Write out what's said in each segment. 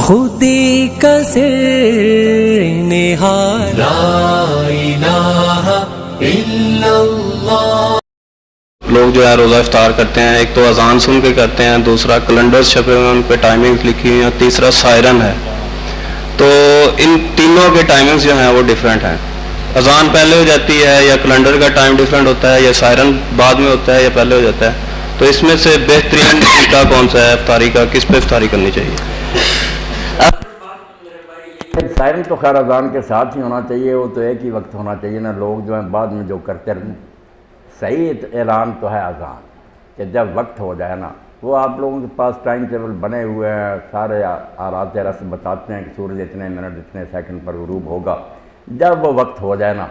خودی کا سر نہاد لا الہ الا اللہ۔ لوگ جو ہے روزہ افطار کرتے ہیں، ایک تو اذان سن کے کرتے ہیں، دوسرا کیلنڈرز چھپے ہوئے ہیں ان پہ ٹائمنگز لکھی ہوئی ہیں، تیسرا سائرن ہے۔ تو ان تینوں کے ٹائمنگز جو ہیں وہ ڈیفرنٹ ہیں۔ اذان پہلے ہو جاتی ہے یا کیلنڈر کا ٹائم ڈیفرنٹ ہوتا ہے یا سائرن بعد میں ہوتا ہے یا پہلے ہو جاتا ہے۔ تو اس میں سے بہترین طریقہ کون سا ہے افطاری کا، کس پہ افطاری کرنی چاہیے؟ سائرن تو خیر اذان کے ساتھ ہی ہونا چاہیے، وہ تو ایک ہی وقت ہونا چاہیے نا۔ لوگ جو ہیں بعد میں جو کرتے رہتے، صحیح اعلان تو ہے اذان کہ جب وقت ہو جائے نا، وہ آپ لوگوں کے پاس ٹائم ٹیبل بنے ہوئے ہیں، سارے آرات رسم بتاتے ہیں کہ سورج اتنے منٹ اتنے سیکنڈ پر غروب ہوگا۔ جب وہ وقت ہو جائے نا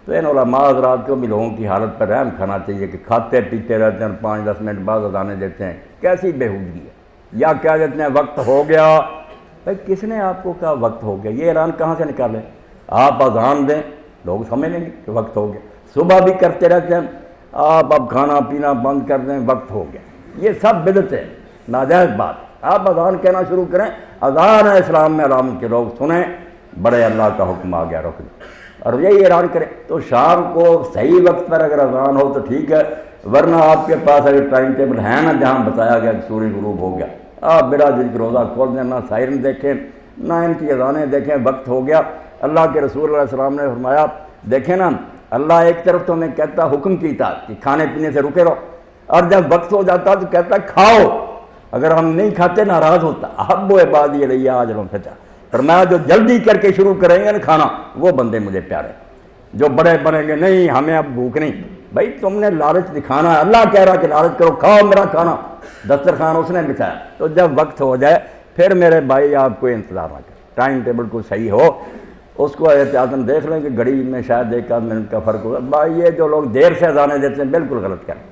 تو ان علماء حضرات کو بھی لوگوں کی حالت پر رحم کھانا چاہیے کہ کھاتے پیتے رہتے ہیں، 5-10 منٹ بعد اذانیں دیتے ہیں، کیسی بےہودگی ہے۔ یا کیا دیتے ہیں وقت ہو گیا، بھائی کس نے آپ کو کہا وقت ہو گیا؟ یہ اعلان کہاں سے نکالیں؟ آپ اذان دیں، لوگ سمجھ لیں گے کہ وقت ہو گیا۔ صبح بھی کرتے رہتے ہیں، آپ اب کھانا پینا بند کر دیں، وقت ہو گیا۔ یہ سب بدعت ہے، ناجائز بات۔ آپ اذان کہنا شروع کریں، اذان ہے اسلام میں علامت کے لوگ سنیں، بڑے اللہ کا حکم آ گیا رکن، اور یہی اعلان کریں۔ تو شام کو صحیح وقت پر اگر اذان ہو تو ٹھیک ہے، ورنہ آپ کے پاس اگر ٹائم ٹیبل ہے نا جہاں بتایا گیا کہ سورج غروب ہو گیا، آپ بلا جھجک روزہ کھول دیں، نہ سائرن دیکھیں نہ ان کی اذانیں دیکھیں، وقت ہو گیا۔ اللہ کے رسول علیہ السلام نے فرمایا، دیکھیں نا اللہ ایک طرف تو ہمیں کہتا حکم کیتا کہ کھانے پینے سے رکے رہو، اور جب وقت ہو جاتا تو کہتا کھاؤ، اگر ہم نہیں کھاتے ناراض ہوتا۔ احب عبادی الی اجر فتح، فرمایا جو جلدی کر کے شروع کریں گے نا کھانا، وہ بندے مجھے پیارے۔ جو بڑے بنیں گے نہیں ہمیں اب بھوک نہیں، بھائی تم نے لالچ دکھانا ہے، اللہ کہہ رہا کہ لالچ کرو، کھاؤ میرا کھانا، دسترخوان اس نے بچھایا۔ تو جب وقت ہو جائے پھر میرے بھائی آپ کو انتظار نہ کریں، ٹائم ٹیبل کو صحیح ہو، اس کو احتیاطاً دیکھ لیں کہ گھڑی میں شاید 1 منٹ کا فرق ہوگا۔ بھائی یہ جو لوگ دیر سے اذانیں دیتے ہیں بالکل غلط کریں۔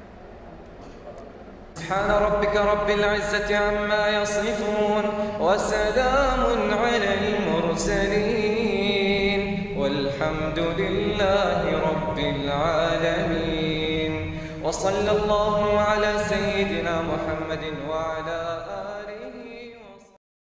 سبحان ربك رب العزة عما يصفون وسلام على المرسلين والحمد لله رب العالمين وصلى الله على سيدنا محمد وعلى